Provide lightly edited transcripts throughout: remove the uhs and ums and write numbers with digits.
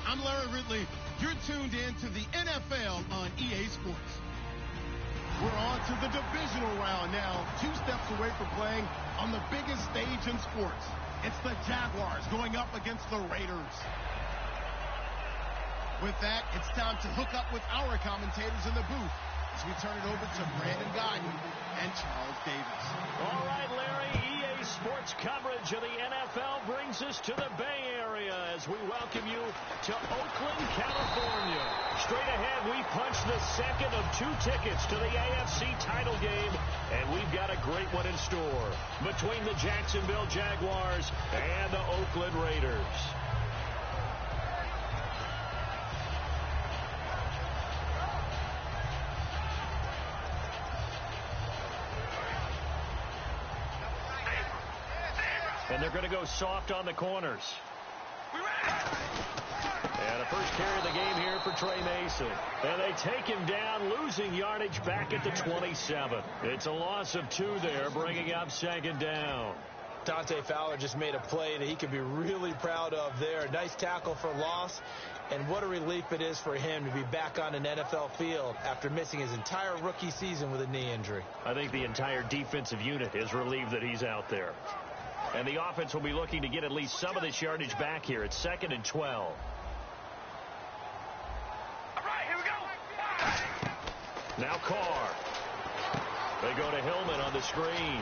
I'm Larry Ridley. You're tuned in to the NFL on EA Sports. We're on to the divisional round now, 2 steps away from playing on the biggest stage in sports. It's the Jaguars going up against the Raiders. With that, it's time to hook up with our commentators in the booth as we turn it over to Brandon Guyton and Charles Davis. All right, Larry, EA Sports coverage of the NFL brings us to the Bay Area as we welcome you to Oakland, California. Straight ahead, we punch the second of 2 tickets to the AFC title game, and we've got a great one in store between the Jacksonville Jaguars and the Oakland Raiders. And they're going to go soft on the corners. And a first carry of the game here for Trey Mason. And they take him down, losing yardage back at the 27. It's a loss of 2 there, bringing up second down. Dante Fowler just made a play that he could be really proud of there. Nice tackle for loss. And what a relief it is for him to be back on an NFL field after missing his entire rookie season with a knee injury. I think the entire defensive unit is relieved that he's out there. And the offense will be looking to get at least some of this yardage back here. It's 2nd and 12. All right, here we go. Now Carr. They go to Hillman on the screen.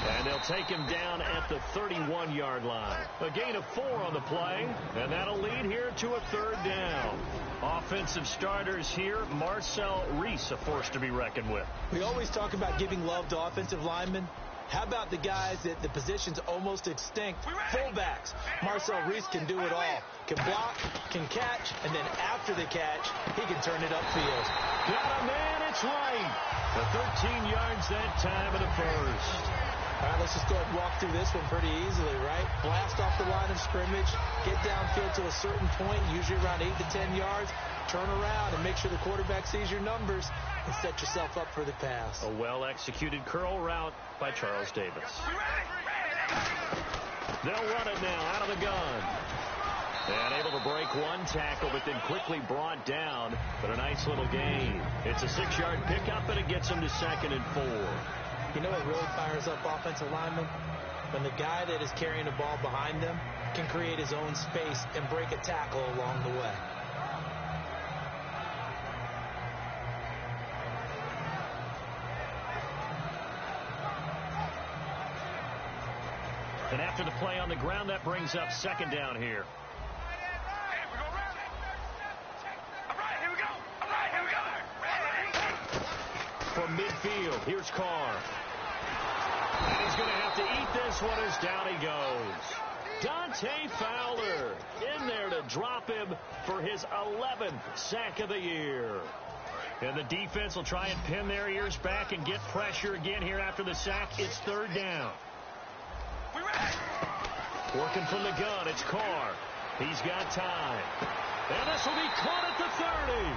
And they'll take him down at the 31-yard line. A gain of 4 on the play. And that'll lead here to a 3rd down. Offensive starters here. Marcel Reese, a force to be reckoned with. We always talk about giving love to offensive linemen. How about the guys that the position's almost extinct? Fullbacks. Marcel Reese can do it all. Can block, can catch, and then after the catch, he can turn it upfield. Got a man, it's right. The 13 yards that time of the first. All right, let's just go ahead and walk through this one pretty easily, right? Blast off the line of scrimmage, get downfield to a certain point, usually around 8 to 10 yards, turn around and make sure the quarterback sees your numbers and set yourself up for the pass. A well-executed curl route by Charles Davis. They'll run it now out of the gun. And able to break 1 tackle, but then quickly brought down. But a nice little gain. It's a 6-yard pickup, and it gets them to 2nd and 4. You know what really fires up offensive linemen? When the guy that is carrying the ball behind them can create his own space and break a tackle along the way. And after the play on the ground, that brings up 2nd down here. From midfield, here's Carr. And he's going to have to eat this one as down he goes. Dante Fowler in there to drop him for his 11th sack of the year. And the defense will try and pin their ears back and get pressure again here after the sack. It's 3rd down. Working from the gun, it's Carr. He's got time. And this will be caught at the 30.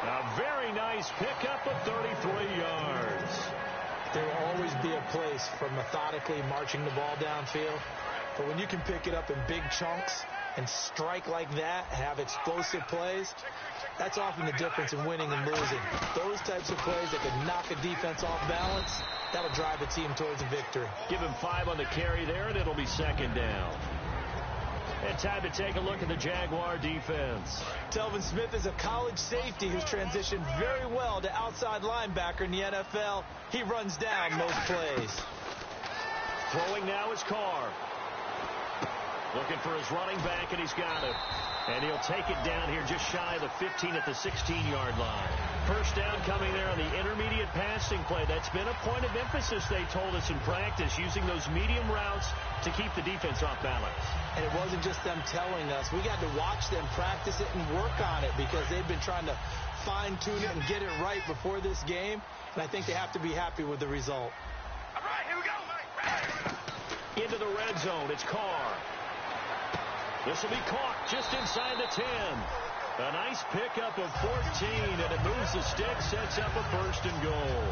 A very nice pickup of 33 yards. There will always be a place for methodically marching the ball downfield. But when you can pick it up in big chunks and strike like that, have explosive plays, that's often the difference in winning and losing. Those types of plays that can knock a defense off balance, that'll drive a team towards a victory. Give him 5 on the carry there, and it'll be 2nd down. And time to take a look at the Jaguar defense. Telvin Smith is a college safety who's transitioned very well to outside linebacker in the NFL. He runs down most plays. Throwing now is Carr. Looking for his running back, and he's got it. And he'll take it down here just shy of the 15 at the 16-yard line. First down coming there on the intermediate passing play. That's been a point of emphasis, they told us in practice, using those medium routes to keep the defense off balance. And it wasn't just them telling us. We got to watch them practice it and work on it because they've been trying to fine-tune it and get it right before this game. And I think they have to be happy with the result. All right, here we go. Into the red zone, it's Carr. This will be caught just inside the 10. A nice pickup of 14, and it moves the stick, sets up a 1st and goal.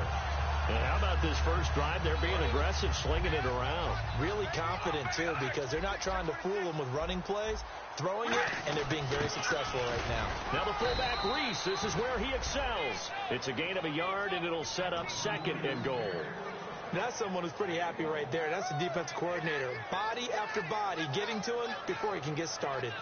And how about this first drive? They're being aggressive, slinging it around. Really confident, too, because they're not trying to fool them with running plays, throwing it, and they're being very successful right now. Now the fullback, Reese, this is where he excels. It's a gain of a yard, and it'll set up 2nd and goal. That's someone who's pretty happy right there. That's the defensive coordinator. Body after body, getting to him before he can get started.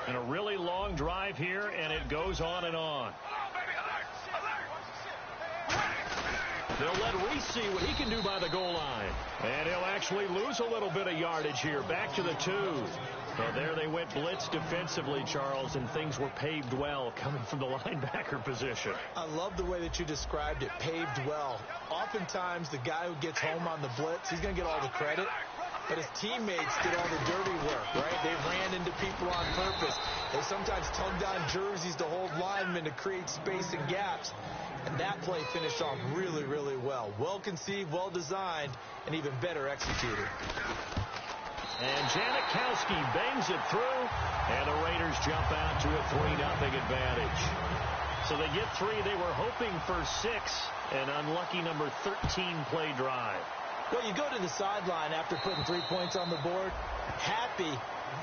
And a really long drive here, and it goes on and on. They'll let Reese see what he can do by the goal line. And he'll actually lose a little bit of yardage here. Back to the 2. So there they went blitz defensively, Charles, and things were paved well coming from the linebacker position. I love the way that you described it, paved well. Oftentimes, the guy who gets home on the blitz, he's going to get all the credit. But his teammates did all the dirty work, right? They ran into people on purpose. They sometimes tugged on jerseys to hold linemen to create space and gaps. And that play finished off really, really well. Well conceived, well designed, and even better executed. And Janikowski bangs it through, and the Raiders jump out to a 3-0 advantage. So they get 3. They were hoping for 6, an unlucky number 13 play drive. Well, you go to the sideline after putting 3 points on the board, happy,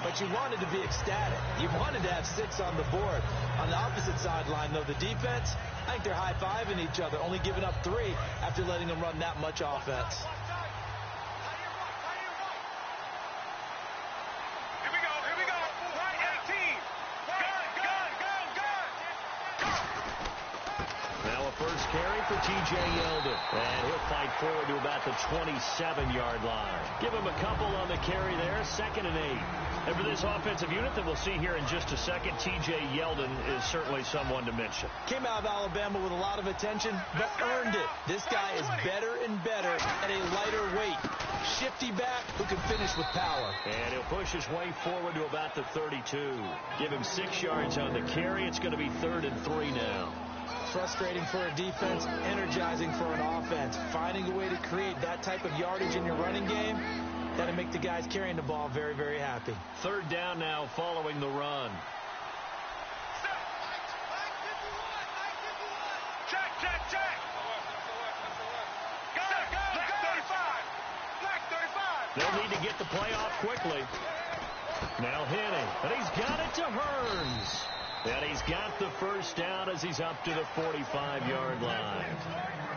but you wanted to be ecstatic. You wanted to have 6 on the board. On the opposite sideline, though, the defense, I think they're high-fiving each other, only giving up 3 after letting them run that much offense. Here we go. Right 18. Gun. Now a first carry for T.J. Yeldon. And he'll fight forward to about the 27-yard line. Give him a couple on the carry there, 2nd and 8. And for this offensive unit that we'll see here in just a second, T.J. Yeldon is certainly someone to mention. Came out of Alabama with a lot of attention, but earned it. This guy is better and better at a lighter weight. Shifty back who can finish with power. And he'll push his way forward to about the 32. Give him 6 yards on the carry. It's going to be 3rd and 3 now. Frustrating for a defense, energizing for an offense. Finding a way to create that type of yardage in your running game, that'll make the guys carrying the ball very, very happy. 3rd down now following the run. Check. Black 35. They'll need to get the play off quickly. Now Henning, and he's got it to Hearns. And he's got the first down as he's up to the 45-yard line.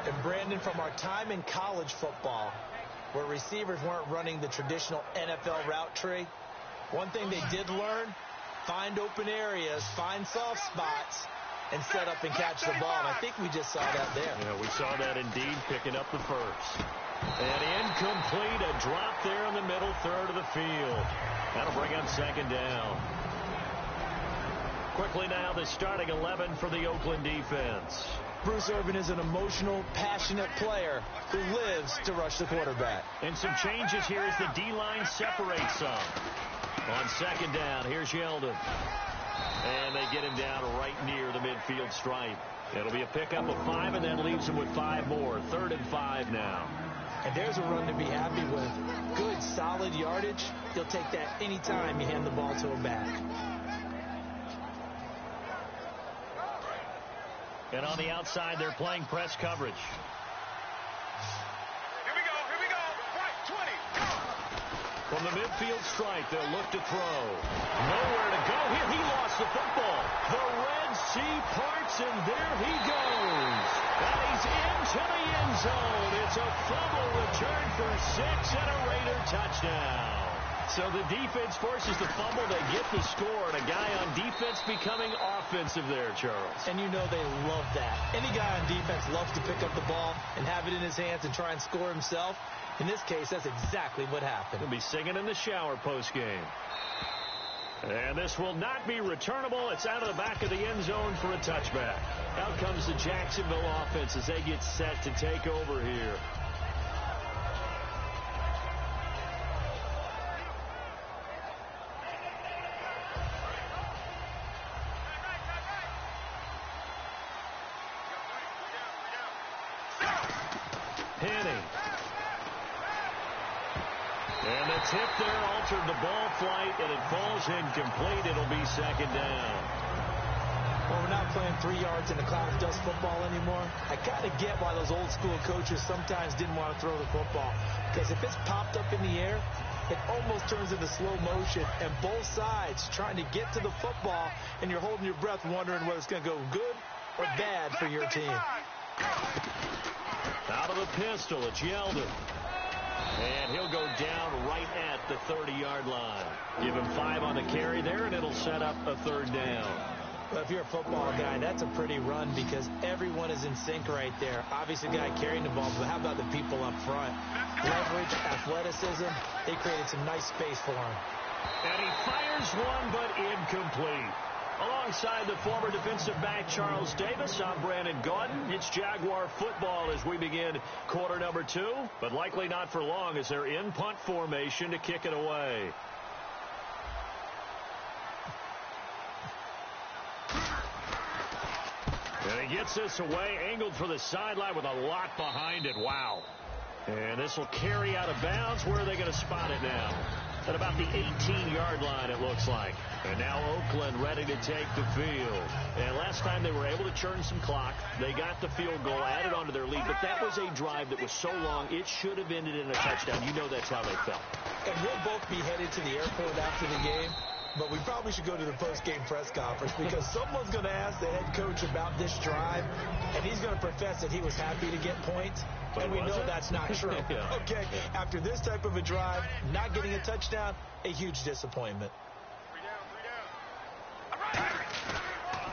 And Brandon, from our time in college football, where receivers weren't running the traditional NFL route tree, one thing they did learn, find open areas, find soft spots, and set up and catch the ball. And I think we just saw that there. Yeah, we saw that indeed, picking up the first. And incomplete, a drop there in the middle third of the field. That'll bring up 2nd down. Quickly now, the starting 11 for the Oakland defense. Bruce Irvin is an emotional, passionate player who lives to rush the quarterback. And some changes here as the D-line separates some. On 2nd down, here's Yeldon. And they get him down right near the midfield stripe. It'll be a pickup of 5 and then leaves him with 5 more. 3rd and 5 now. And there's a run to be happy with. Good, solid yardage. He'll take that any time you hand the ball to him back. And on the outside, they're playing press coverage. Here we go. Right 20. Go. From the midfield stripe, they'll look to throw. Nowhere to go here. He lost the football. The Red Sea parts, and there he goes. And he's into the end zone. It's a fumble return for 6 and a Raider touchdown. So the defense forces the fumble. They get the score, and a guy on defense becoming offensive there, Charles. And you know they love that. Any guy on defense loves to pick up the ball and have it in his hands and try and score himself. In this case, that's exactly what happened. He'll be singing in the shower postgame. And this will not be returnable. It's out of the back of the end zone for a touchback. Out comes the Jacksonville offense as they get set to take over here. Penny. And the tip there altered the ball flight, and it falls incomplete. It'll be second down. Well, we're not playing 3 yards in a cloud of dust football anymore. I kind of get why those old school coaches sometimes didn't want to throw the football. Because if it's popped up in the air, it almost turns into slow motion. And both sides trying to get to the football, and you're holding your breath wondering whether it's going to go good or bad for your team. Out of the pistol, it's Yeldon. And he'll go down right at the 30-yard line. Give him 5 on the carry there, and it'll set up a third down. Well, if you're a football guy, that's a pretty run because everyone is in sync right there. Obviously, the guy carrying the ball, but how about the people up front? Leverage, athleticism, they created some nice space for him. And he fires one, but incomplete. Alongside the former defensive back Charles Davis, I'm Brandon Gaudin. It's Jaguar football as we begin quarter number 2, but likely not for long as they're in punt formation to kick it away. And he gets this away, angled for the sideline with a lot behind it. Wow. And this will carry out of bounds. Where are they going to spot it now? At about the 18-yard line, it looks like. And now Oakland ready to take the field. And last time they were able to churn some clock. They got the field goal, added onto their lead. But that was a drive that was so long, it should have ended in a touchdown. You know that's how they felt. And we'll both be headed to the airport after the game. But we probably should go to the post-game press conference because someone's going to ask the head coach about this drive, and he's going to profess that he was happy to get points, and we know that's not true. Yeah. Okay, after this type of a drive, not getting a touchdown, a huge disappointment.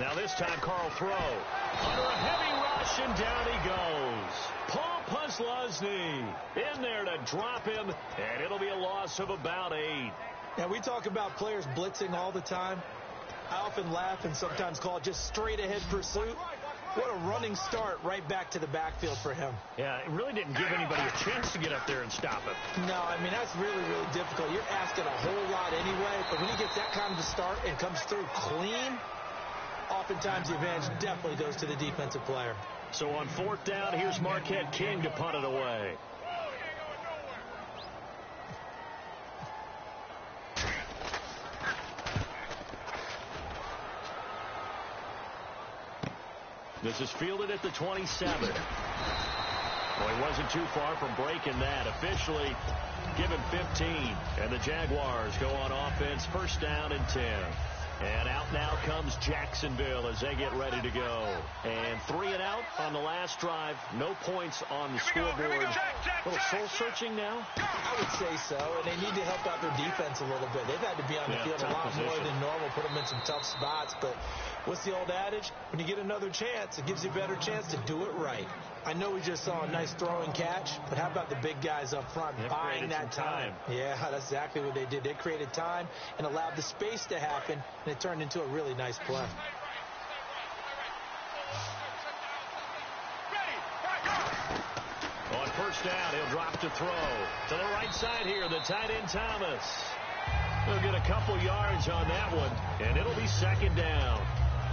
Now this time Carl throw. Under a heavy rush, and down he goes. Paul Puslosny in there to drop him, and it'll be a loss of about 8. Now, we talk about players blitzing all the time. I often laugh and sometimes call it just straight-ahead pursuit. What a running start right back to the backfield for him. Yeah, it really didn't give anybody a chance to get up there and stop him. No, I mean, that's really, really difficult. You're asking a whole lot anyway, but when he gets that kind of a start and comes through clean, oftentimes the advantage definitely goes to the defensive player. So on 4th down, here's Marquette King to punt it away. This is fielded at the 27. Well, he wasn't too far from breaking that. Officially given 15. And the Jaguars go on offense, 1st down and 10. And out now comes Jacksonville as they get ready to go. And 3 and out on the last drive. No points on the scoreboard. A little soul-searching now? I would say so, and they need to help out their defense a little bit. They've had to be on the field a lot more than normal, put them in some tough spots. But what's the old adage? When you get another chance, it gives you a better chance to do it right. I know we just saw a nice throw and catch, but how about the big guys up front buying that time? Yeah, that's exactly what they did. They created time and allowed the space to happen, and it turned into a really nice play. On 1st down, he'll drop to throw. To the right side here, the tight end Thomas. He'll get a couple yards on that one, and it'll be 2nd down.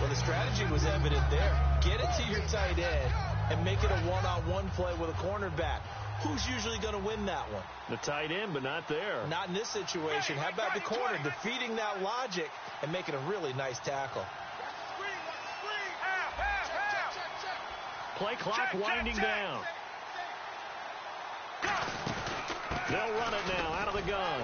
Well, the strategy was evident there. Get it to your tight end and make it a one-on-one play with a cornerback. Who's usually going to win that one? The tight end, but not there. Not in this situation. How about the corner defeating that logic and making a really nice tackle? Play clock winding down. They'll run it now out of the gun.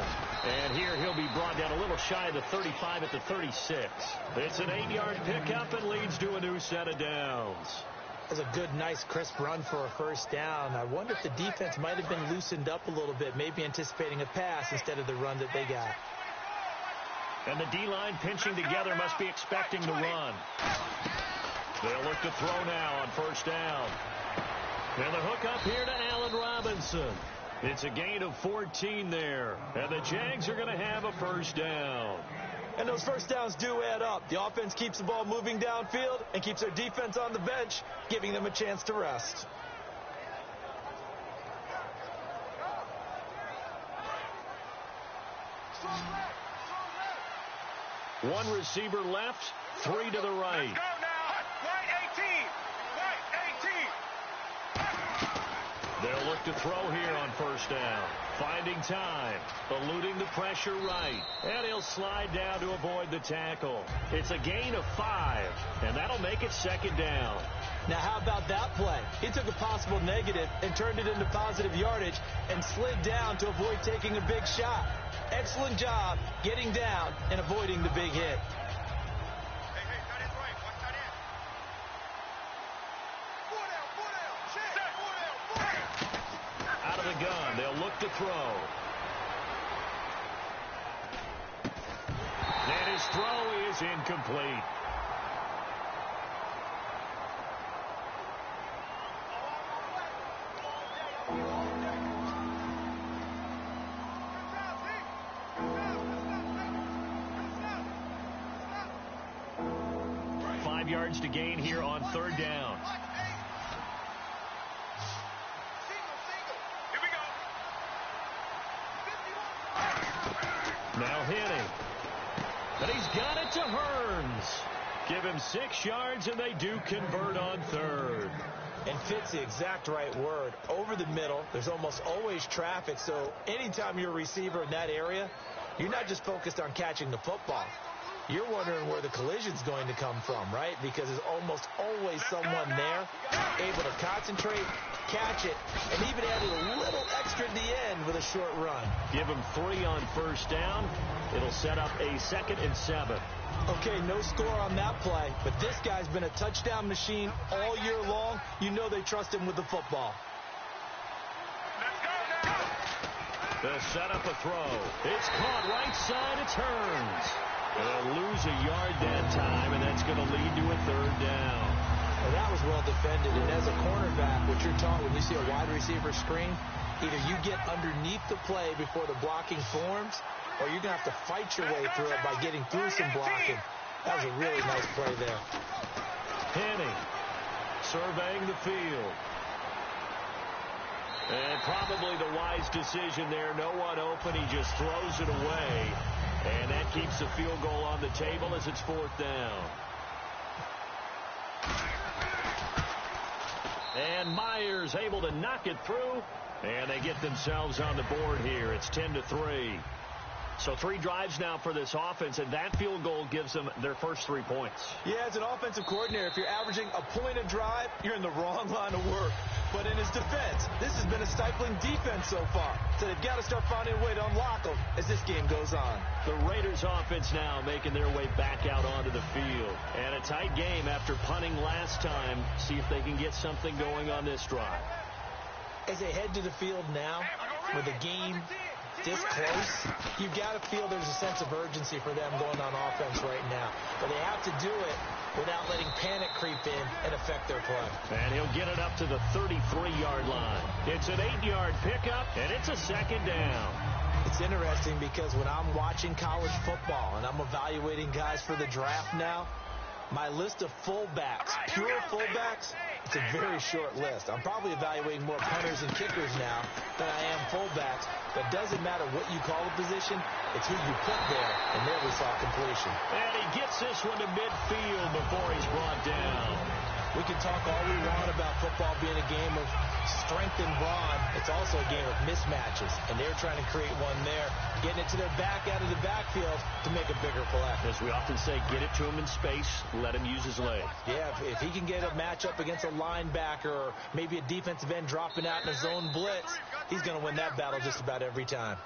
And here he'll be brought down a little shy of the 35 at the 36. It's an 8-yard pickup and leads to a new set of downs. That's a good, nice, crisp run for a 1st down. I wonder if the defense might have been loosened up a little bit, maybe anticipating a pass instead of the run that they got. And the D-line pinching together must be expecting the run. They'll look to throw now on 1st down. And the hook up here to Allen Robinson. It's a gain of 14 there. And the Jags are going to have a 1st down. And those 1st downs do add up. The offense keeps the ball moving downfield and keeps their defense on the bench, giving them a chance to rest. One receiver left, 3 to the right. Let's go now. White 18. White 18. They'll look to throw here on first down. Finding time, eluding the pressure right, and he'll slide down to avoid the tackle. It's a gain of 5, and that'll make it second down. Now, how about that play? He took a possible negative and turned it into positive yardage and slid down to avoid taking a big shot. Excellent job getting down and avoiding the big hit. Out of the gun, they'll look to throw. And his throw is incomplete. Yards to gain here on third down. Here we go. Now hitting. But he's got it to Hearns. Give him 6 yards, and they do convert on third. And fit's the exact right word. Over the middle, there's almost always traffic, so anytime you're a receiver in that area, you're not just focused on catching the football. You're wondering where the collision's going to come from, right? Because there's almost always someone there able to concentrate, catch it, and even added a little extra at the end with a short run. Give him 3 on first down. It'll set up a 2nd and 7. Okay, no score on that play, but this guy's been a touchdown machine all year long. You know they trust him with the football. They'll set up a throw. It's caught right side. It's Hearns. They'll lose a yard that time, and that's going to lead to a third down. Well, that was well defended, and as a cornerback, what you're taught when you see a wide receiver screen, either you get underneath the play before the blocking forms, or you're going to have to fight your way through it by getting through some blocking. That was a really nice play there. Henning surveying the field. And probably the wise decision there. No one open. He just throws it away. And that keeps the field goal on the table as it's 4th down. And Myers able to knock it through. And they get themselves on the board here. It's 10-3. So 3 drives now for this offense, and that field goal gives them their first 3 points. Yeah, as an offensive coordinator, if you're averaging a point a drive, you're in the wrong line of work. But in his defense, this has been a stifling defense so far. So they've got to start finding a way to unlock them as this game goes on. The Raiders offense now making their way back out onto the field. And a tight game after punting last time. See if they can get something going on this drive. As they head to the field now, with the game this close, you've got to feel there's a sense of urgency for them going on offense right now. But they have to do it without letting panic creep in and affect their play. And he'll get it up to the 33-yard line. It's an 8-yard pickup, and it's a 2nd down. It's interesting because when I'm watching college football and I'm evaluating guys for the draft now, my list of fullbacks, pure fullbacks, it's a very short list. I'm probably evaluating more punters and kickers now than I am fullbacks. But it doesn't matter what you call a position, it's who you put there. And there we saw completion. And he gets this one to midfield before he's brought down. We can talk all we want about football being a game of strength and brawn. It's also a game of mismatches, and they're trying to create one there, getting it to their back out of the backfield to make a bigger play. As we often say, get it to him in space, let him use his legs. Yeah, if he can get a matchup against a linebacker or maybe a defensive end dropping out in a zone blitz, he's going to win that battle just about every time.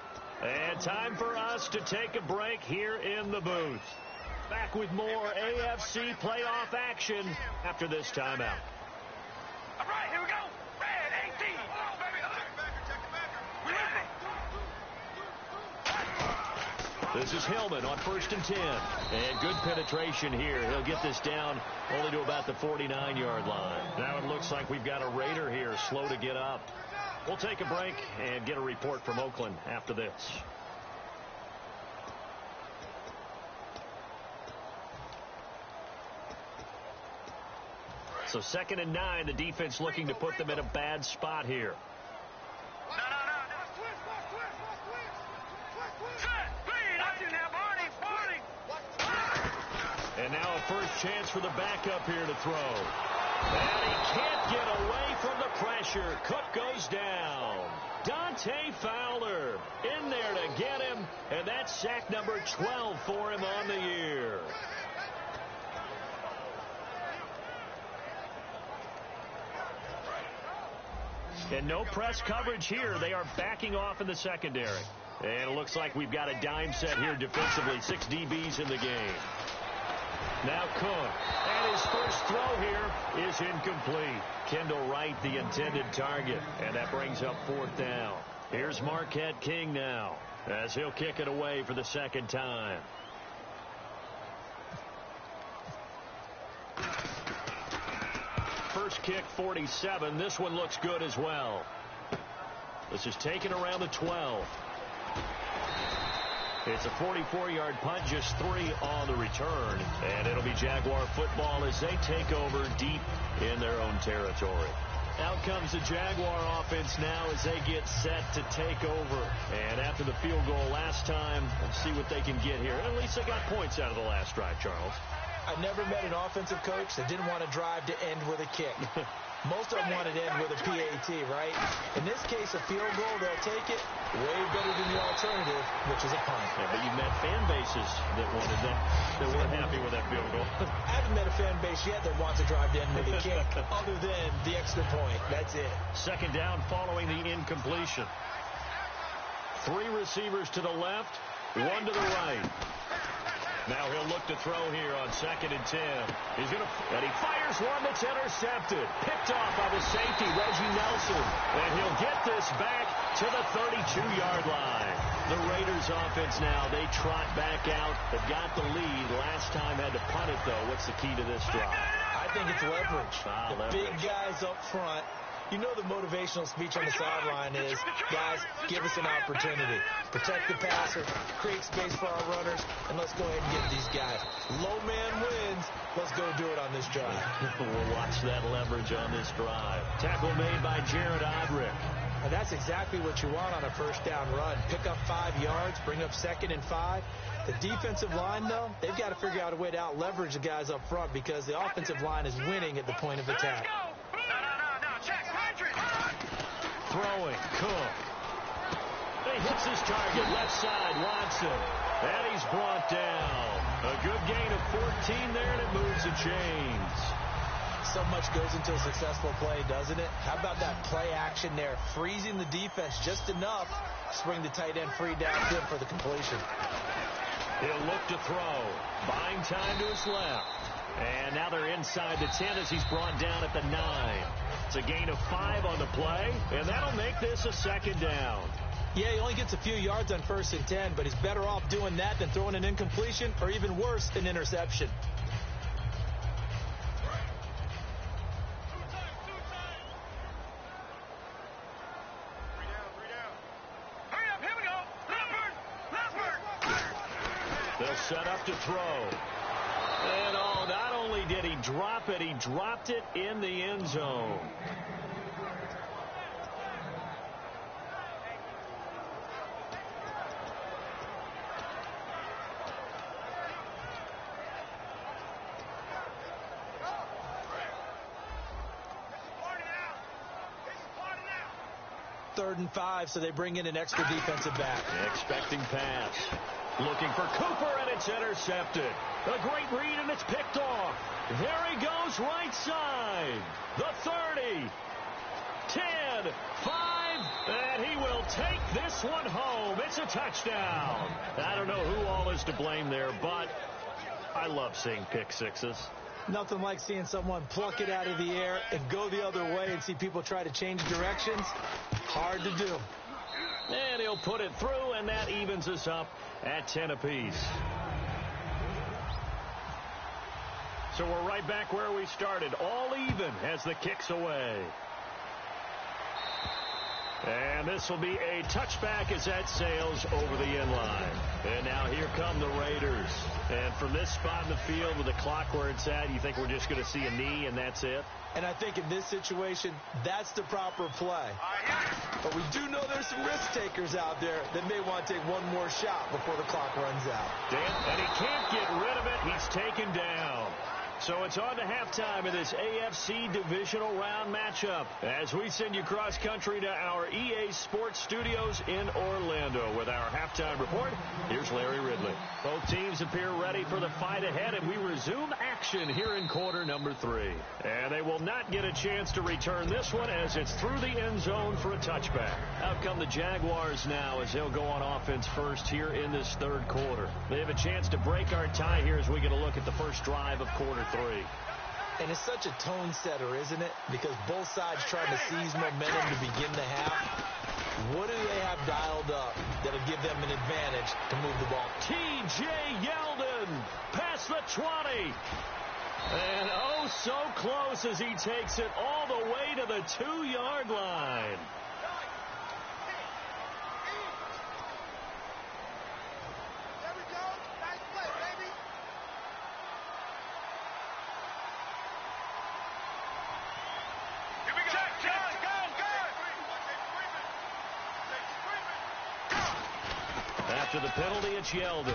And time for us to take a break here in the booth. Back with more AFC playoff action after this timeout. All right, here we go. Red 18. Oh, baby. We ready. This is Hillman on 1st and 10. And good penetration here. He'll get this down only to about the 49-yard line. Now it looks like we've got a Raider here slow to get up. We'll take a break and get a report from Oakland after this. So 2nd and 9, the defense looking to put them in a bad spot here. No. And now a first chance for the backup here to throw. And he can't get away from the pressure. Cook goes down. Dante Fowler in there to get him, and that's sack number 12 for him on the year. And no press coverage here. They are backing off in the secondary. And it looks like we've got a dime set here defensively. 6 DBs in the game. Now Cook. And his first throw here is incomplete. Kendall Wright, the intended target. And that brings up 4th down. Here's Marquette King now, as he'll kick it away for the second time. First kick, 47. This one looks good as well. This is taken around the 12. It's a 44-yard punt, just 3 on the return. And it'll be Jaguar football as they take over deep in their own territory. Out comes the Jaguar offense now as they get set to take over. And after the field goal last time, let's see what they can get here. At least they got points out of the last drive, Charles. I never met an offensive coach that didn't want to drive to end with a kick. Most of them want to end with a PAT, right? In this case, a field goal, they'll take it. Way better than the alternative, which is a punt. Yeah, but you've met fan bases that wanted that, that weren't happy with that field goal. I haven't met a fan base yet that wants to drive to end with a kick, other than the extra point. That's it. Second down following the incompletion. 3 receivers to the left, 1 to the right. Now he'll look to throw here on 2nd and 10. And he fires one that's intercepted. Picked off by the safety, Reggie Nelson. And he'll get this back to the 32-yard line. The Raiders offense now, they trot back out. They've got the lead. Last time had to punt it, though. What's the key to this drive? I think it's leverage. Leverage. Big guys up front. You know the motivational speech on the sideline is, guys, give us an opportunity. Protect the passer, create space for our runners, and let's go ahead and get these guys. Low man wins. Let's go do it on this drive. We'll watch that leverage on this drive. Tackle made by Jared Odrick. And that's exactly what you want on a first down run. Pick up 5 yards, bring up 2nd and 5. The defensive line, though, they've got to figure out a way to out-leverage the guys up front because the offensive line is winning at the point of attack. Throwing, Cook. He hits his target, left side, Watson. And he's brought down. A good gain of 14 there, and it moves the chains. So much goes into a successful play, doesn't it? How about that play action there? Freezing the defense just enough to bring the tight end free downfield for the completion. He'll look to throw. Buying time to his left. And now they're inside the 10 as he's brought down at the 9. It's a gain of 5 on the play, and that'll make this a 2nd down. Yeah, he only gets a few yards on 1st and 10, but he's better off doing that than throwing an incompletion or even worse, an interception. They'll set up to throw. And not only did he drop it, he dropped it in the end zone. Third and 5, so they bring in an extra defensive back. Expecting pass. Looking for Cooper, and it's intercepted. A great read, and it's picked off. There he goes, right side. The 30. 10, 5, and he will take this one home. It's a touchdown. I don't know who all is to blame there, but I love seeing pick sixes. Nothing like seeing someone pluck it out of the air and go the other way and see people try to change directions. Hard to do. And he'll put it through, and that evens us up at 10 apiece. So we're right back where we started, all even as the kick's away. And this will be a touchback as that sails over the end line. And now here come the Raiders. And from this spot in the field with the clock where it's at, you think we're just going to see a knee and that's it? And I think in this situation, that's the proper play. But we do know there's some risk takers out there that may want to take one more shot before the clock runs out. And he can't get rid of it. He's taken down. So it's on to halftime of this AFC Divisional Round matchup as we send you cross-country to our EA Sports Studios in Orlando with our halftime report. Here's Larry Ridley. Both teams appear ready for the fight ahead, and we resume action here in quarter number 3. And they will not get a chance to return this one as it's through the end zone for a touchback. Out come the Jaguars now as they'll go on offense first here in this third quarter. They have a chance to break our tie here as we get a look at the first drive of quarter 3. And it's such a tone setter, isn't it? Because both sides trying to seize momentum to begin the half. What do they have dialed up that'll give them an advantage to move the ball? T.J. Yeldon past the 20. And oh, so close as he takes it all the way to the 2-yard line. After the penalty, it's Yeldon.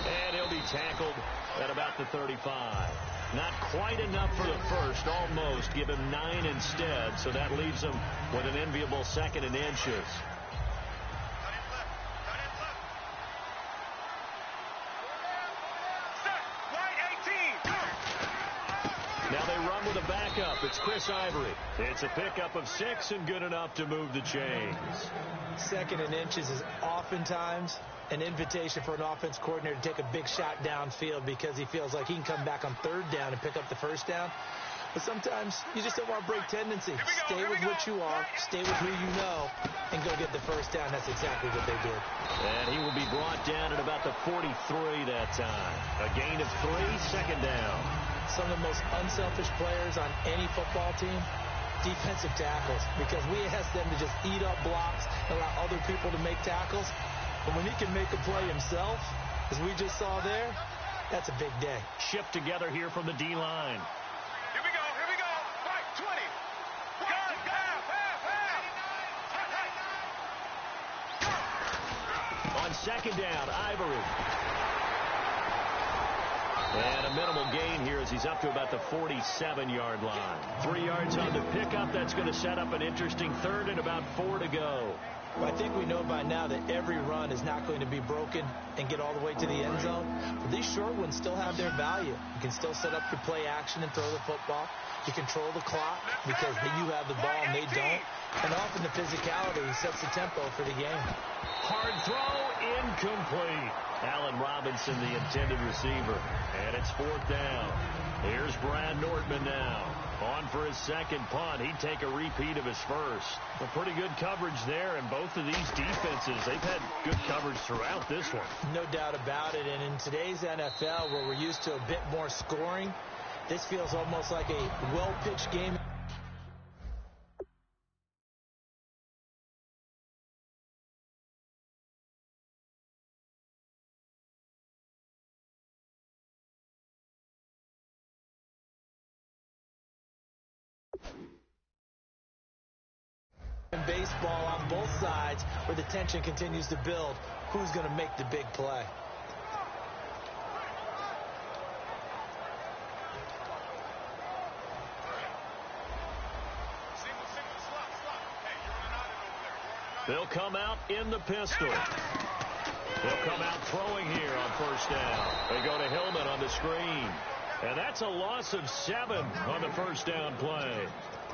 And he'll be tackled at about the 35. Not quite enough for the first, almost. Give him 9 instead, so that leaves him with an enviable 2nd and inches. Now they run with a backup. It's Chris Ivory. It's a pickup of 6 and good enough to move the chains. 2nd and inches is oftentimes an invitation for an offense coordinator to take a big shot downfield because he feels like he can come back on 3rd down and pick up the 1st down. But sometimes you just don't want to break tendency. Stay with what you are, stay with who you know, and go get the 1st down. That's exactly what they did. And he will be brought down at about the 43 that time. A gain of 3, 2nd down. Some of the most unselfish players on any football team, defensive tackles, because we ask them to just eat up blocks and allow other people to make tackles. But when he can make a play himself, as we just saw there, that's a big day. Shift together here from the D-line. Here we go. Right, 20. On 2nd down, Ivory. And a minimal gain here as he's up to about the 47-yard line. 3 yards on the pickup. That's going to set up an interesting 3rd and about 4 to go. Well, I think we know by now that every run is not going to be broken and get all the way to the end zone. But these short ones still have their value. You can still set up your play action and throw the football. You control the clock because you have the ball and they don't. And often the physicality sets the tempo for the game. Hard throw, incomplete. Allen Robinson, the intended receiver. And it's 4th down. Here's Brad Nortman now. On for his 2nd punt. He'd take a repeat of his first. Well, pretty good coverage there, and both of these defenses, they've had good coverage throughout this one. No doubt about it. And in today's NFL, where we're used to a bit more scoring, this feels almost like a well-pitched game. In baseball on both sides, where the tension continues to build, who's going to make the big play? They'll come out in the pistol. They'll come out throwing here on 1st down. They go to Hillman on the screen. And that's a loss of 7 on the 1st down play.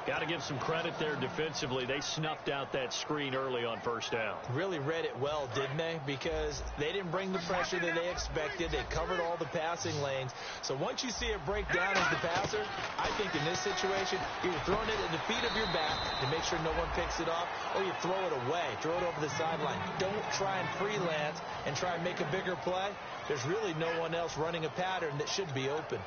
Got to give some credit there defensively. They snuffed out that screen early on 1st down. Really read it well, didn't they? Because they didn't bring the pressure that they expected. They covered all the passing lanes. So once you see it break down as the passer, I think in this situation, you're throwing it at the feet of your back to make sure no one picks it off, or you throw it away, throw it over the sideline. Don't try and freelance and try and make a bigger play. There's really no one else running a pattern that should be open.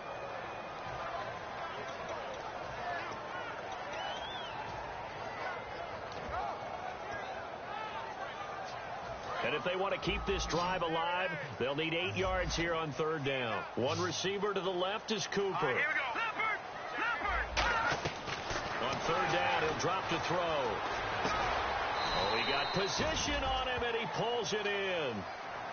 And if they want to keep this drive alive, they'll need 8 yards here on 3rd down. One receiver to the left is Cooper. Here we go. Leopard. On 3rd down, he'll drop to throw. Oh, he got position on him, and he pulls it in.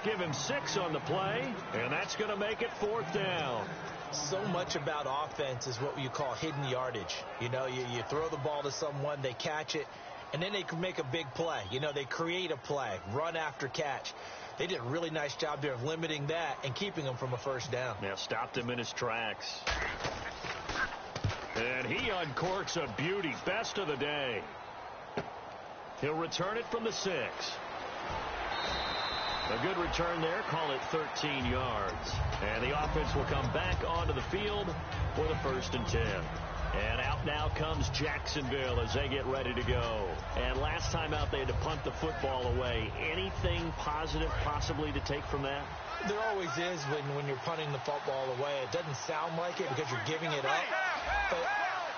Give him 6 on the play, and that's going to make it 4th down. So much about offense is what you call hidden yardage. You know, you throw the ball to someone, they catch it, and then they can make a big play. You know, they create a play, run after catch. They did a really nice job there of limiting that and keeping him from a first down. Yeah, stopped him in his tracks. And he uncorks a beauty. Best of the day. He'll return it from the 6. A good return there. Call it 13 yards. And the offense will come back onto the field for the 1st and 10. And out now comes Jacksonville as they get ready to go. And last time out, they had to punt the football away. Anything positive possibly to take from that? There always is when you're punting the football away. It doesn't sound like it because you're giving it up. But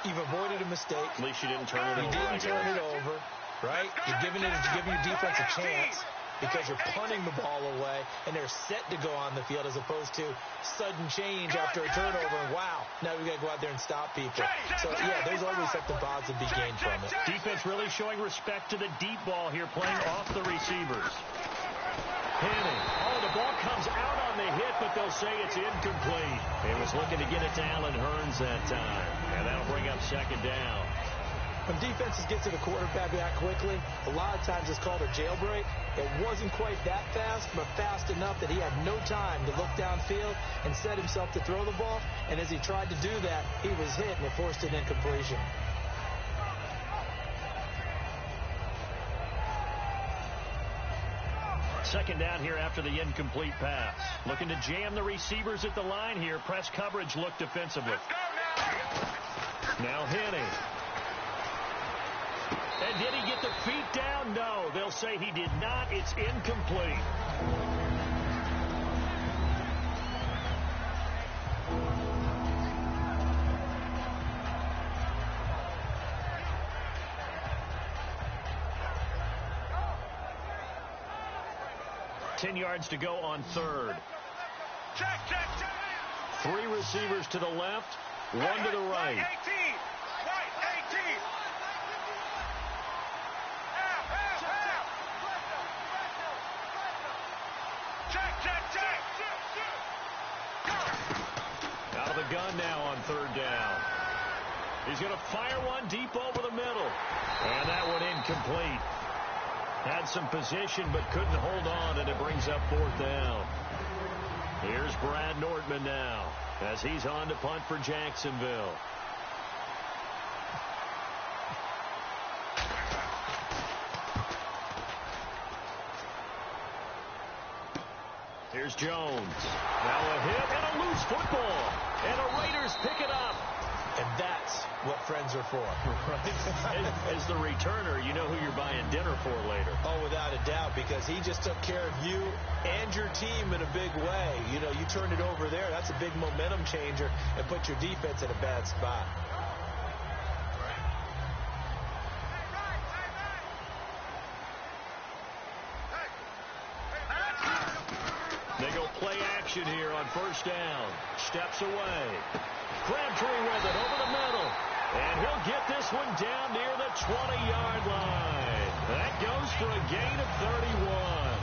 you've avoided a mistake. At least you didn't turn it over. You didn't turn it over, right? You're giving your defense a chance because you're punting the ball away, and they're set to go on the field as opposed to sudden change after a turnover. And wow, now we got to go out there and stop people. So, yeah, there's always something positive to be gained from it. Defense really showing respect to the deep ball here, playing off the receivers. Henning. Oh, the ball comes out on the hit, but they'll say it's incomplete. He was looking to get it to Allen Hurns that time, and that'll bring up 2nd down. When defenses get to the quarterback that quickly, a lot of times it's called a jailbreak. It wasn't quite that fast, but fast enough that he had no time to look downfield and set himself to throw the ball. And as he tried to do that, he was hit, and it forced an incompletion. Second down here after the incomplete pass. Looking to jam the receivers at the line here. Press coverage look defensively. Now Henning. And did he get the feet down? No. They'll say he did not. It's incomplete. Ten yards to go on 3rd. Check. 3 receivers to the left, 1 to the right. 18. Right, 18. Out of the gun now on 3rd down. He's going to fire one deep over the middle. And that one incomplete. Had some position but couldn't hold on, and it brings up 4th down. Here's Brad Nortman now as he's on to punt for Jacksonville. Here's Jones. Now a hit and a loose football. And the Raiders pick it up. And that's what friends are for. As the returner, you know who you're buying dinner for later. Oh, without a doubt, because he just took care of you and your team in a big way. You know, you turn it over there, that's a big momentum changer, and put your defense in a bad spot. They go play action here on 1st down. Steps away. Crabtree with it over the middle. And he'll get this one down near the 20-yard line. That goes for a gain of 31.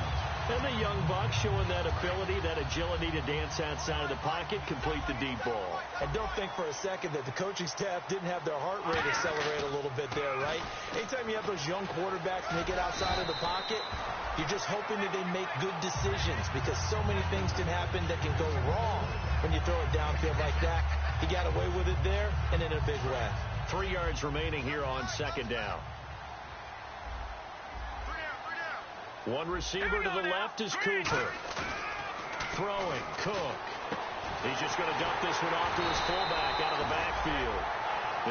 And the young buck showing that ability, that agility to dance outside of the pocket, complete the deep ball. And don't think for a second that the coaching staff didn't have their heart rate accelerate a little bit there, right? Anytime you have those young quarterbacks and they get outside of the pocket, you're just hoping that they make good decisions because so many things can happen that can go wrong when you throw it downfield like that. He got away with it there and in a big way. 3 yards remaining here on 2nd down. One receiver to the left is Cooper. Throwing, Cook. He's just going to dump this one off to his fullback out of the backfield.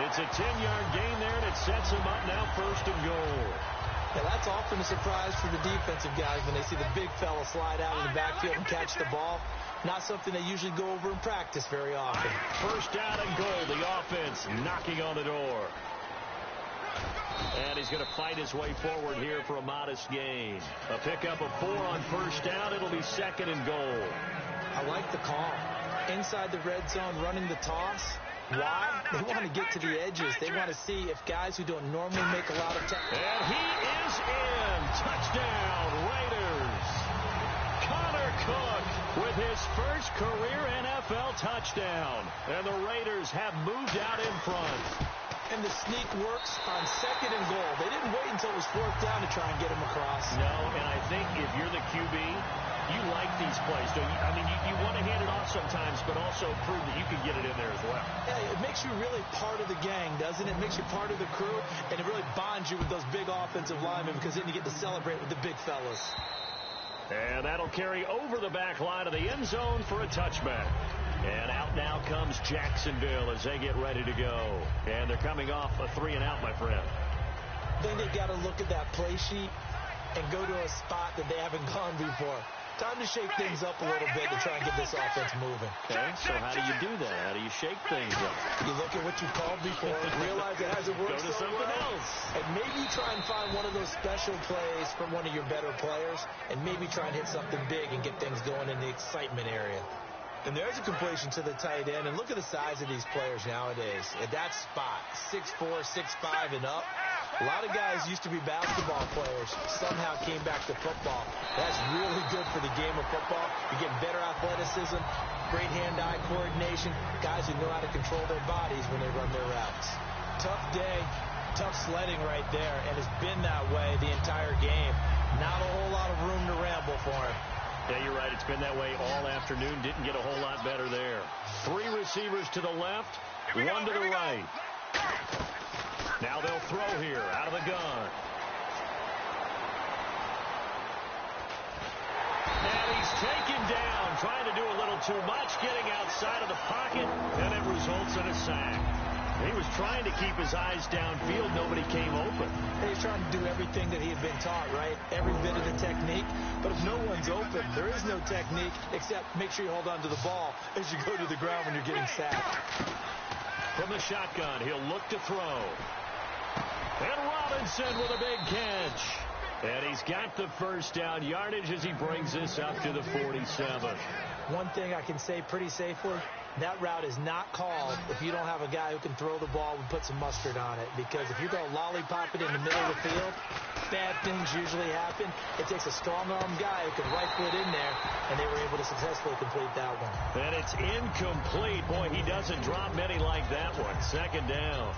It's a 10-yard gain there, and it sets him up now 1st and goal. Yeah, that's often a surprise for the defensive guys when they see the big fella slide out of the backfield and catch the ball. Not something they usually go over in practice very often. 1st down and goal. The offense knocking on the door. And he's going to fight his way forward here for a modest gain. A pickup of 4 on 1st down. It'll be 2nd and goal. I like the call. Inside the red zone, running the toss. Why? They want to get to the edges. They want to see if guys who don't normally make a lot of time. And he is in. Touchdown, Raiders. Connor Cook with his first career NFL touchdown. And the Raiders have moved out in front. And the sneak works on 2nd and goal. They didn't wait until it was 4th down to try and get him across. No, and I think if you're the QB, you like these plays, don't you? I mean, you want to hand it off sometimes, but also prove that you can get it in there as well. Yeah, it makes you really part of the gang, doesn't it? It makes you part of the crew, and it really bonds you with those big offensive linemen because then you get to celebrate with the big fellas. And that'll carry over the back line of the end zone for a touchback. And out now comes Jacksonville as they get ready to go. And they're coming off a 3-and-out, my friend. I think they've got to look at that play sheet and go to a spot that they haven't gone before. Time to shake things up a little bit to try and get this offense moving. Okay, so how do you do that? How do you shake things up? You look at what you called before, realize it hasn't worked Go to so something well, else. and maybe try and find one of those special plays from one of your better players, and maybe try and hit something big and get things going in the excitement area. And there's a completion to the tight end, and look at the size of these players nowadays. At that spot, 6'4", 6'5", and up. A lot of guys used to be basketball players, somehow came back to football. That's really good for the game of football. You get better athleticism, great hand-eye coordination, guys who know how to control their bodies when they run their routes. Tough day, tough sledding right there, and it's been that way the entire game. Not a whole lot of room to ramble for him. Yeah, you're right. It's been that way all afternoon. Didn't get a whole lot better there. 3 receivers to the left, 1 to the right. Now they'll throw here out of the gun. And he's taken down, trying to do a little too much, getting outside of the pocket, and it results in a sack. He was trying to keep his eyes downfield. Nobody came open. He's trying to do everything that he had been taught, right? Every bit of the technique. But if no one's open, there is no technique except make sure you hold on to the ball as you go to the ground when you're getting sacked. From the shotgun, he'll look to throw. And Robinson with a big catch. And he's got the first down yardage as he brings this up to the 47. One thing I can say pretty safely, that route is not called if you don't have a guy who can throw the ball and put some mustard on it. Because if you go lollipop it in the middle of the field, bad things usually happen. It takes a strong-arm guy who can rifle it in there, and they were able to successfully complete that one. And it's incomplete. Boy, he doesn't drop many like that one. 2nd down.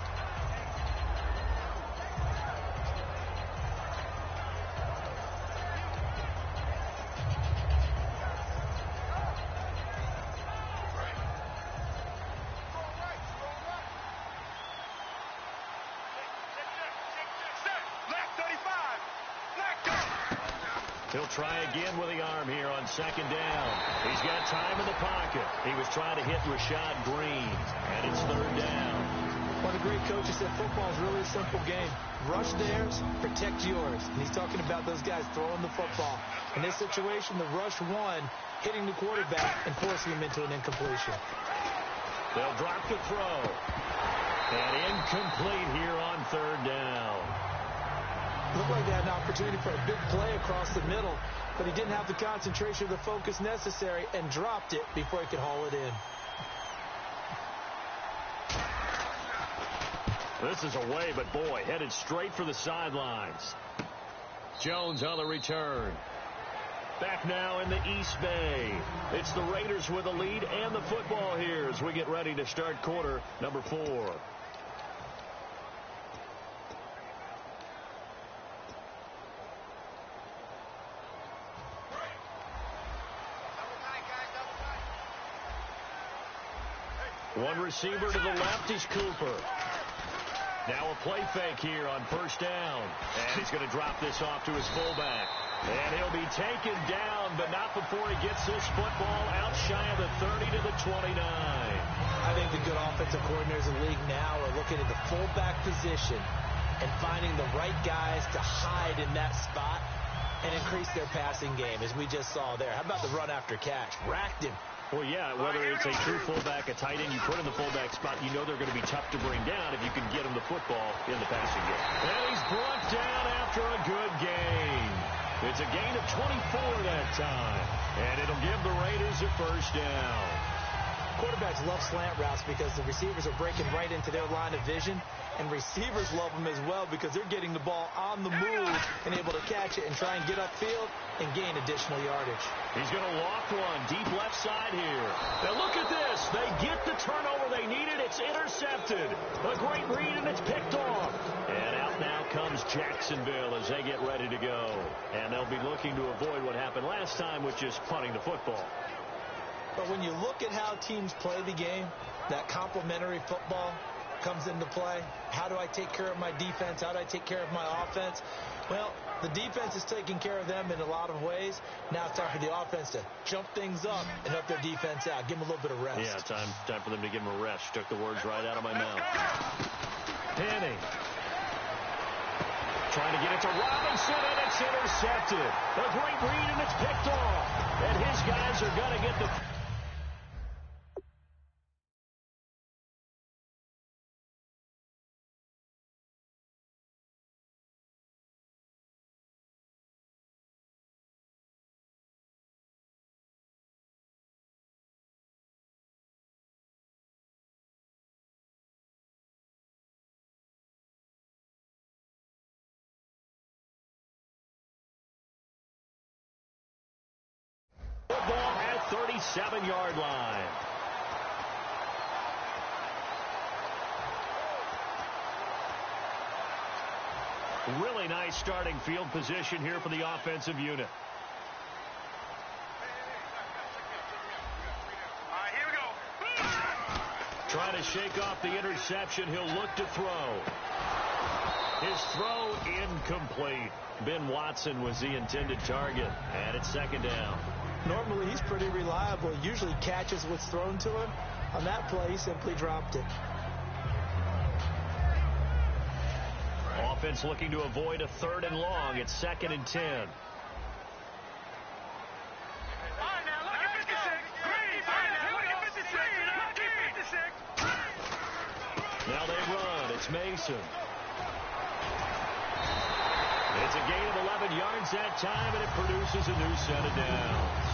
He'll try again with the arm here on 2nd down. He's got time in the pocket. He was trying to hit Rashad Green, and it's 3rd down. One of the great coaches said football is really a simple game. Rush theirs, protect yours. And he's talking about those guys throwing the football. In this situation, the rush won, hitting the quarterback and forcing him into an incompletion. They'll drop the throw. And incomplete here on 3rd down. Looked like they had an opportunity for a big play across the middle, but he didn't have the concentration or the focus necessary and dropped it before he could haul it in. This is away, but boy, headed straight for the sidelines. Jones on the return. Back now in the East Bay. It's the Raiders with the lead and the football here as we get ready to start quarter number 4. One receiver to the left is Cooper. Now a play fake here on 1st down. And he's going to drop this off to his fullback. And he'll be taken down, but not before he gets this football out shy of the 30 to the 29. I think the good offensive coordinators in the league now are looking at the fullback position and finding the right guys to hide in that spot and increase their passing game, as we just saw there. How about the run after catch? Racked him. Well, yeah, whether it's a true fullback, a tight end, you put in the fullback spot, you know they're going to be tough to bring down if you can get him the football in the passing game. And he's brought down after a good gain. It's a gain of 24 that time. And it'll give the Raiders a 1st down. Quarterbacks love slant routes because the receivers are breaking right into their line of vision, and receivers love them as well because they're getting the ball on the move and able to catch it and try and get upfield and gain additional yardage. He's going to loft one deep left side here. Now look at this. They get the turnover they needed. It's intercepted. A great read, and it's picked off. And out now comes Jacksonville as they get ready to go. And they'll be looking to avoid what happened last time, which is punting the football. But when you look at how teams play the game, that complementary football comes into play. How do I take care of my defense? How do I take care of my offense? Well, the defense is taking care of them in a lot of ways. Now it's time for the offense to jump things up and help their defense out. Give them a little bit of rest. Yeah, time for them to give them a rest. Took the words right out of my mouth. Penny. Trying to get it to Robinson, and it's intercepted. A great read, and it's picked off. And his guys are going to get the... Football at 37-yard line. Really nice starting field position here for the offensive unit. All right, here we go. Trying to shake off the interception. He'll look to throw. His throw incomplete. Ben Watson was the intended target, and it's second down. Normally, he's pretty reliable. He usually catches what's thrown to him. On that play, he simply dropped it. Offense looking to avoid a 3rd and long. It's 2nd and 10. All right, now look at 56. Green. All right, now look at 56. Look at 56. Now they run. It's Mason. It's a gain of 11 yards that time, and it produces a new set of downs.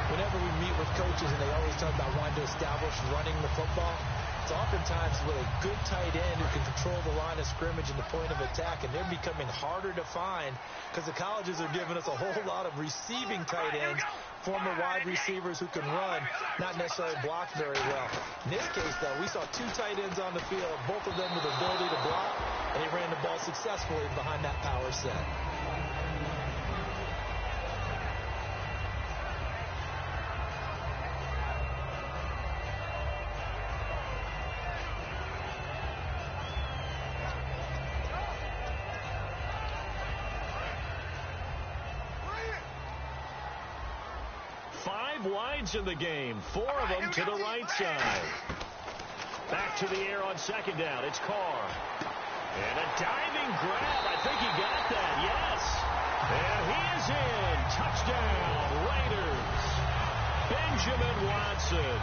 Whenever we meet with coaches and they always talk about wanting to establish running the football, it's oftentimes with a good tight end who can control the line of scrimmage and the point of attack, and they're becoming harder to find because the colleges are giving us a whole lot of receiving tight ends, former wide receivers who can run, not necessarily block very well. In this case, though, we saw 2 tight ends on the field, both of them with the ability to block, and they ran the ball successfully behind that power set. Wides in the game, 4 of them to the right side. Back to the air on 2nd down. It's Carr. And a diving grab. I think he got that. Yes. And he is in. Touchdown, Raiders. Benjamin Watson.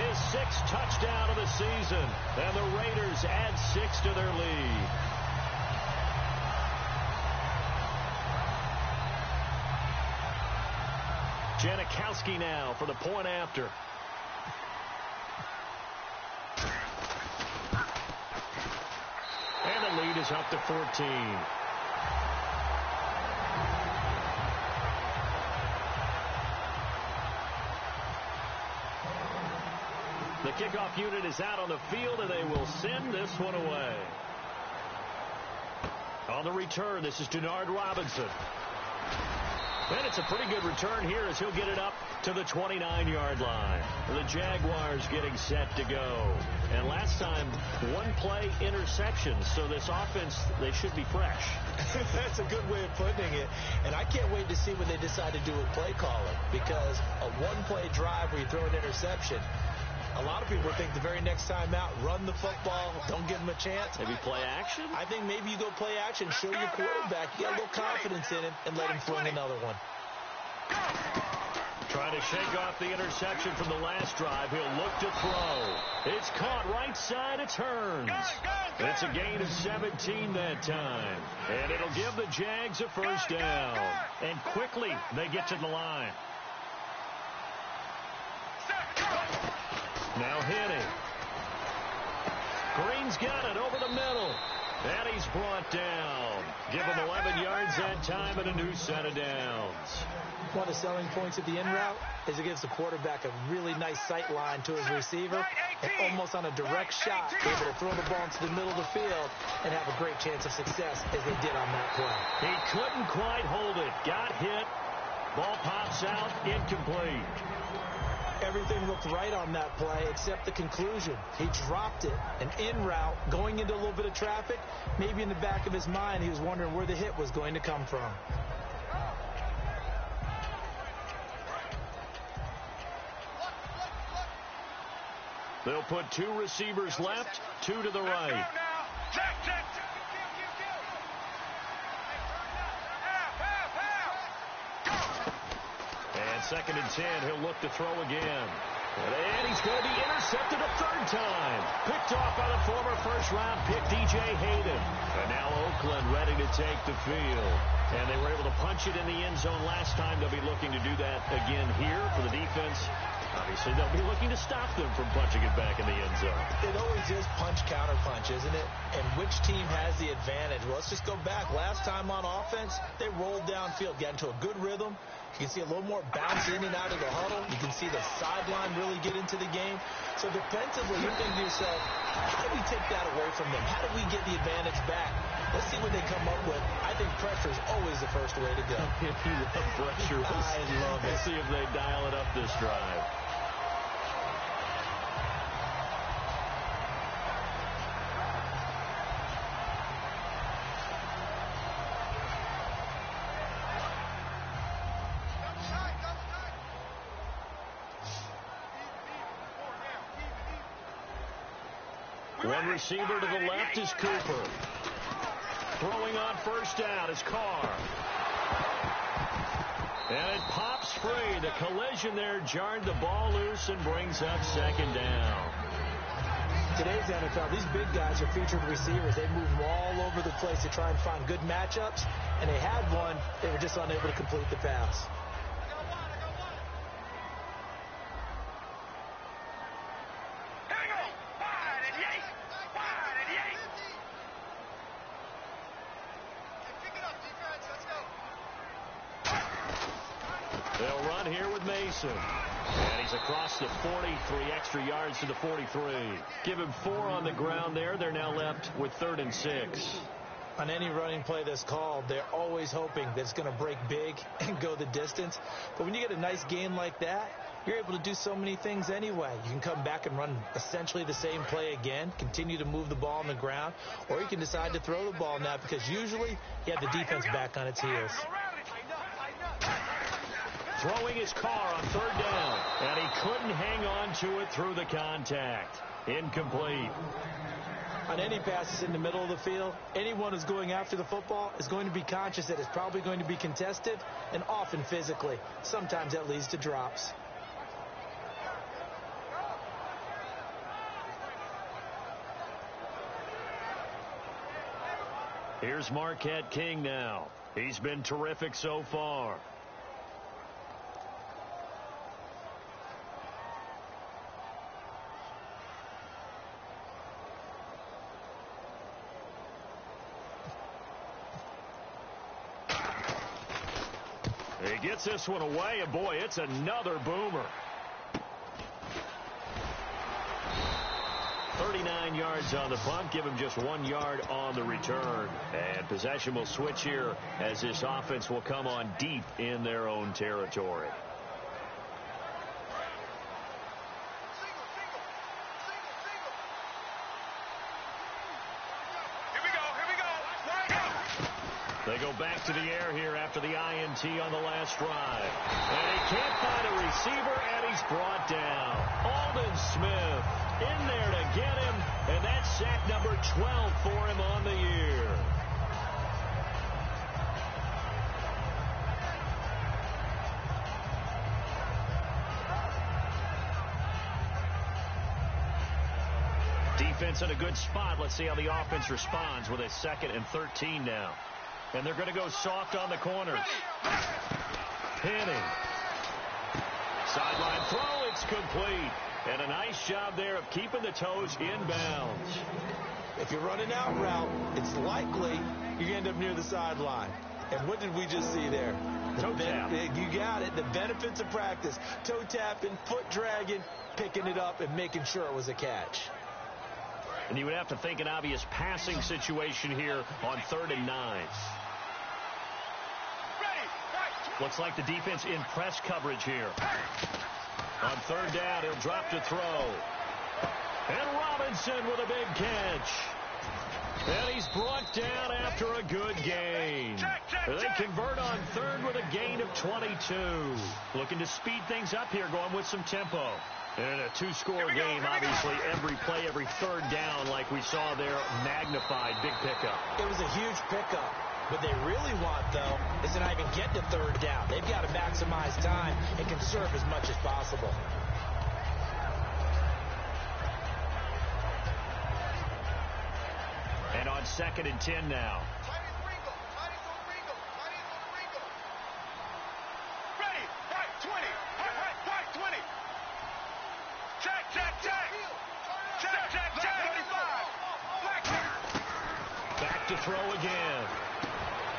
His 6th touchdown of the season. And the Raiders add 6 to their lead. Janikowski now for the point after. And the lead is up to 14. The kickoff unit is out on the field, and they will send this one away. On the return, this is Denard Robinson. And it's a pretty good return here as he'll get it up to the 29-yard line. The Jaguars getting set to go. And last time, 1-play interception. So this offense, they should be fresh. That's a good way of putting it. And I can't wait to see what they decide to do with play calling. Because a 1-play drive where you throw an interception, a lot of people think the very next time out, run the football, don't give them a chance. Maybe play action? I think maybe you go play action, show your quarterback you got a little confidence in him, and let him fling another one. Trying to shake off the interception from the last drive. He'll look to throw. It's caught right side. It turns. It's a gain of 17 that time. And it'll give the Jags a 1st down. And quickly, they get to the line. Now hitting. Green's got it over the middle. And he's brought down. Give him 11 yards that time and a new set of downs. One of the selling points of the in route is it gives the quarterback a really nice sight line to his receiver, and almost on a direct shot, able to throw the ball into the middle of the field and have a great chance of success as they did on that play. He couldn't quite hold it. Got hit. Ball pops out. Incomplete. Everything looked right on that play except the conclusion. He dropped it. An in route, going into a little bit of traffic. Maybe in the back of his mind, he was wondering where the hit was going to come from. They'll put 2 receivers left, 2 to the right. And 2nd and 10, he'll look to throw again. And he's going to be intercepted a 3rd time. Picked off by the former first-round pick, DJ Hayden. And now Oakland ready to take the field. And they were able to punch it in the end zone last time. They'll be looking to do that again here for the defense. Obviously, they'll be looking to stop them from punching it back in the end zone. It always is punch-counter-punch, isn't it? And which team has the advantage? Well, let's just go back. Last time on offense, they rolled downfield, got into a good rhythm. You can see a little more bounce in and out of the huddle. You can see the sideline really get into the game. So defensively, you're thinking to yourself, how do we take that away from them? How do we get the advantage back? Let's see what they come up with. I think pressure is always the first way to go. If you love pressure, I love it. Let's see if they dial it up this drive. One receiver to the left is Cooper. Throwing on first down is Carr. And it pops free. The collision there jarred the ball loose and brings up 2nd down. Today's NFL, these big guys are featured receivers. They move them all over the place to try and find good matchups. And they had one. They were just unable to complete the pass. They'll run here with Mason. And he's across the 43 extra yards to the 43. Give him 4 on the ground there. They're now left with 3rd and 6. On any running play that's called, they're always hoping that it's going to break big and go the distance. But when you get a nice gain like that, you're able to do so many things anyway. You can come back and run essentially the same play again, continue to move the ball on the ground, or you can decide to throw the ball now because usually you have the defense back on its heels. Throwing his Carr on 3rd down, and he couldn't hang on to it through the contact. Incomplete. On any passes in the middle of the field, anyone who's going after the football is going to be conscious that it's probably going to be contested and often physically. Sometimes that leads to drops. Here's Marquette King now. He's been terrific so far. He gets this one away, and boy, it's another boomer. 39 yards on the punt, give him just 1 yard on the return. And possession will switch here as this offense will come on deep in their own territory. They go back to the air here after the INT on the last drive. And he can't find a receiver, and he's brought down. Aldon Smith in there to get him, and that's sack number 12 for him on the year. Defense in a good spot. Let's see how the offense responds with a 2nd and 13 now. And they're going to go soft on the corners. Penning. Sideline throw. It's complete. And a nice job there of keeping the toes in bounds. If you're running out route, it's likely you're going to end up near the sideline. And what did we just see there? Toe tap. You got it. The benefits of practice. Toe tapping, foot dragging, picking it up, and making sure it was a catch. And you would have to think an obvious passing situation here on 3rd and 9. Looks like the defense in press coverage here. On 3rd down, he'll drop to throw. And Robinson with a big catch. And he's brought down after a good gain. They convert on 3rd with a gain of 22. Looking to speed things up here, going with some tempo. And a 2-score game, obviously, every play, every 3rd down, like we saw there, magnified, big pickup. It was a huge pickup. What they really want, though, is to not even get to 3rd down. They've got to maximize time and conserve as much as possible. And on 2nd and 10 now. Ready, right 20, right 20. Check. Check. 35. Back to throw again.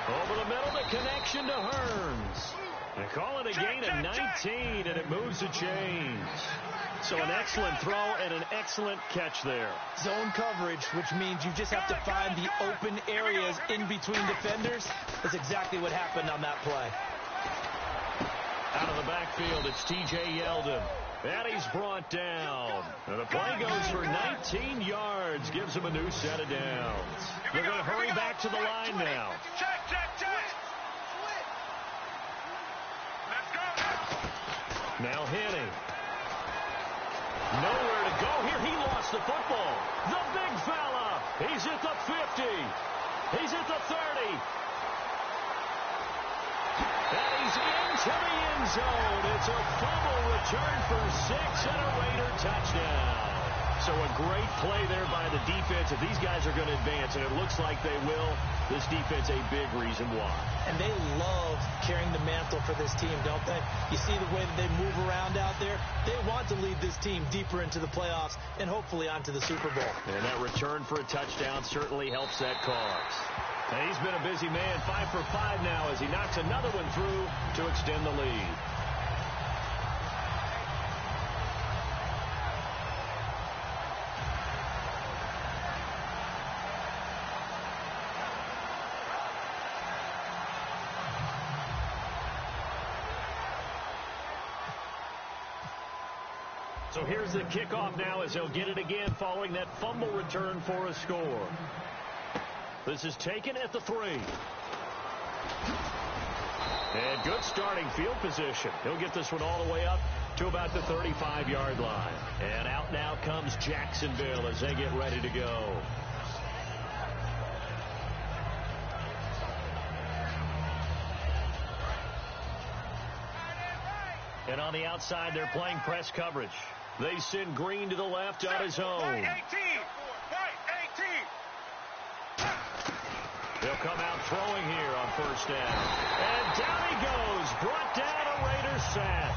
Over the middle, the connection to Hearns. They call it a gain of 19, and it moves the chains. So an excellent throw and an excellent catch there. Zone coverage, which means you just have to find the open areas in between defenders. That's exactly what happened on that play. Out of the backfield, it's T.J. Yeldon. And he's brought down. And the play goes for 19 yards. Gives him a new set of downs. They're going to hurry back to the line now. Check. Let's go. Now hitting. Nowhere to go here. He lost the football. The big fella. He's at the 50. He's at the 30. And he's into the end zone. It's a fumble return for 6 and a Raider touchdown. So a great play there by the defense. If these guys are going to advance, and it looks like they will, this defense a big reason why. And they love carrying the mantle for this team, don't they? You see the way that they move around out there? They want to lead this team deeper into the playoffs and hopefully onto the Super Bowl. And that return for a touchdown certainly helps that cause. And he's been a busy man, 5 for 5 now as he knocks another one through to extend the lead. So here's the kickoff now as they'll get it again following that fumble return for a score. This is taken at the 3. And good starting field position. He'll get this one all the way up to about the 35-yard line. And out now comes Jacksonville as they get ready to go. And on the outside, they're playing press coverage. They send Green to the left on his own. Right 18. They'll come out throwing here on 1st down. And down he goes. Brought down a Raider sack.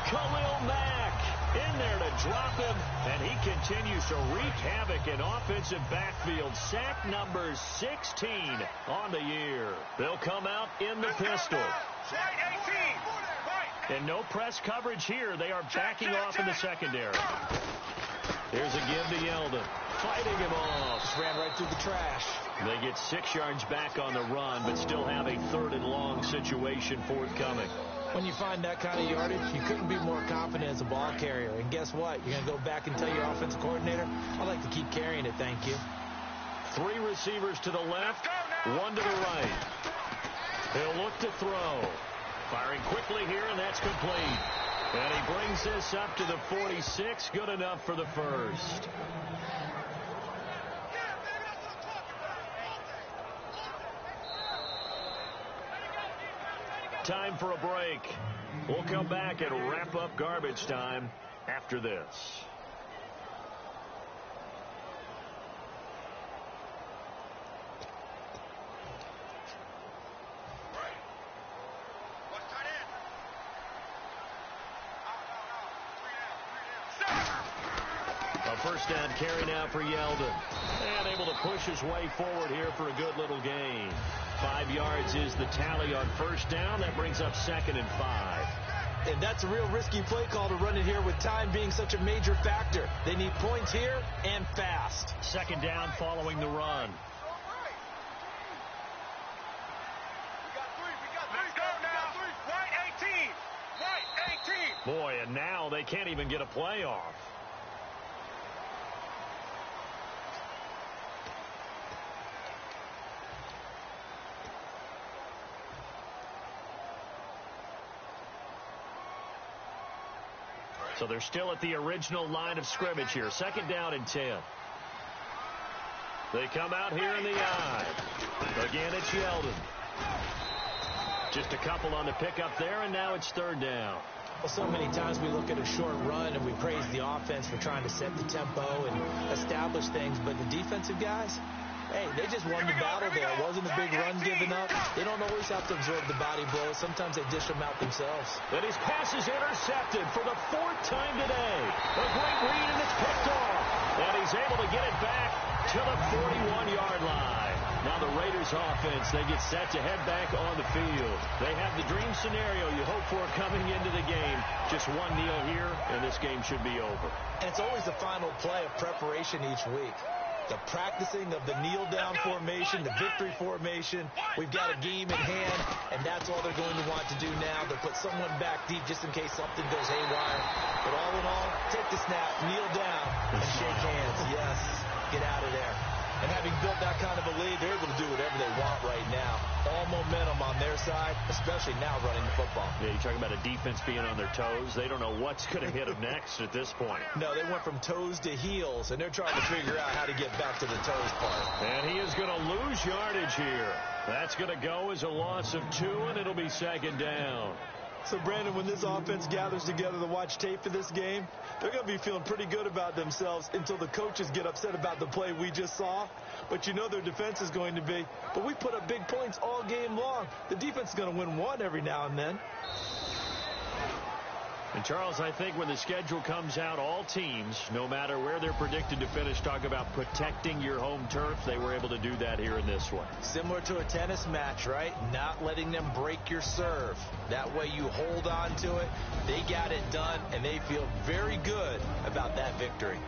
Khalil Mack in there to drop him. And he continues to wreak havoc in offensive backfield. Sack number 16 on the year. They'll come out in the pistol. Right 18. And no press coverage here. They are backing off in the secondary. Here's a give to Yeldon. Fighting him off. Just ran right through the trash. They get 6 yards back on the run, but still have a 3rd and long situation forthcoming. When you find that kind of yardage, you couldn't be more confident as a ball carrier. And guess what? You're going to go back and tell your offensive coordinator, I'd like to keep carrying it, thank you. 3 receivers to the left, 1 to the right. He'll look to throw. Firing quickly here, and that's complete. And he brings this up to the 46. Good enough for the first. Time for a break. We'll come back and wrap up garbage time after this. first down carry now for Yeldon. And able to push his way forward here for a good little gain. 5 yards is the tally on first down. That brings up 2nd and 5. And that's a real risky play call to run it here with time being such a major factor. They need points here and fast. 2nd down following the run. Let's go now. White 18. White 18. Boy, and now they can't even get a play off. So they're still at the original line of scrimmage here. 2nd down and 10. They come out here in the I. Again, it's Yeldon. Just a couple on the pickup there, and now it's 3rd down. Well, so many times we look at a short run and we praise the offense for trying to set the tempo and establish things, but the defensive guys, hey, they just won the battle there. It wasn't a big run given up. They don't always have to absorb the body blows. Sometimes they dish them out themselves. And his pass is intercepted for the 4th time today. A great read, and it's picked off. And he's able to get it back to the 41-yard line. Now the Raiders offense, they get set to head back on the field. They have the dream scenario you hope for coming into the game. Just one kneel here, and this game should be over. And it's always the final play of preparation each week. The practicing of the kneel-down formation, the victory formation. We've got a game in hand, and that's all they're going to want to do now. They'll put someone back deep just in case something goes haywire. But all in all, take the snap, kneel down, and shake hands. Yes, get out of there. And having built that kind of a lead, they're able to do whatever they want right now. All momentum on their side, especially now running the football. Yeah, you're talking about a defense being on their toes. They don't know what's going to hit them next at this point. No, they went from toes to heels, and they're trying to figure out how to get back to the toes part. And he is going to lose yardage here. That's going to go as a loss of 2, and it'll be 2nd down. So, Brandon, when this offense gathers together to watch tape for this game, they're going to be feeling pretty good about themselves until the coaches get upset about the play we just saw. But you know their defense is going to be. But we put up big points all game long. The defense is going to win one every now and then. And, Charles, I think when the schedule comes out, all teams, no matter where they're predicted to finish, talk about protecting your home turf. They were able to do that here in this one. Similar to a tennis match, right? Not letting them break your serve. That way you hold on to it. They got it done, and they feel very good about that victory.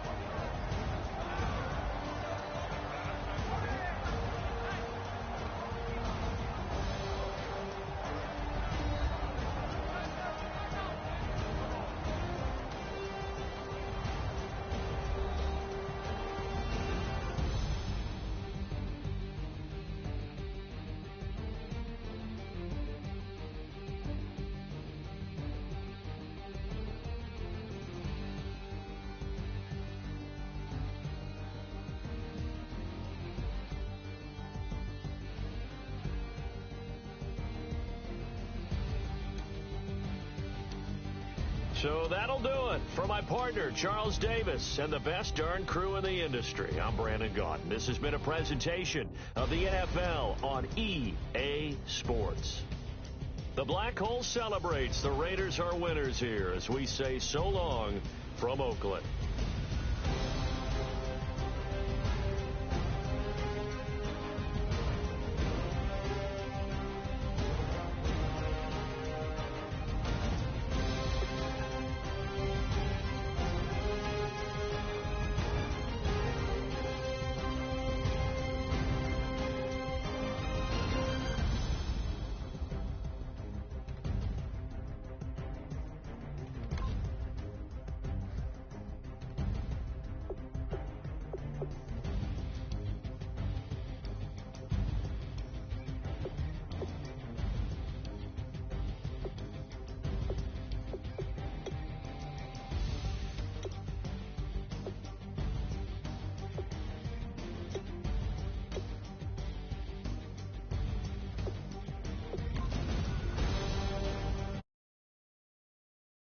So that'll do it. For my partner, Charles Davis, and the best darn crew in the industry, I'm Brandon Gaudin. This has been a presentation of the NFL on EA Sports. The Black Hole celebrates. The Raiders are winners here as we say so long from Oakland.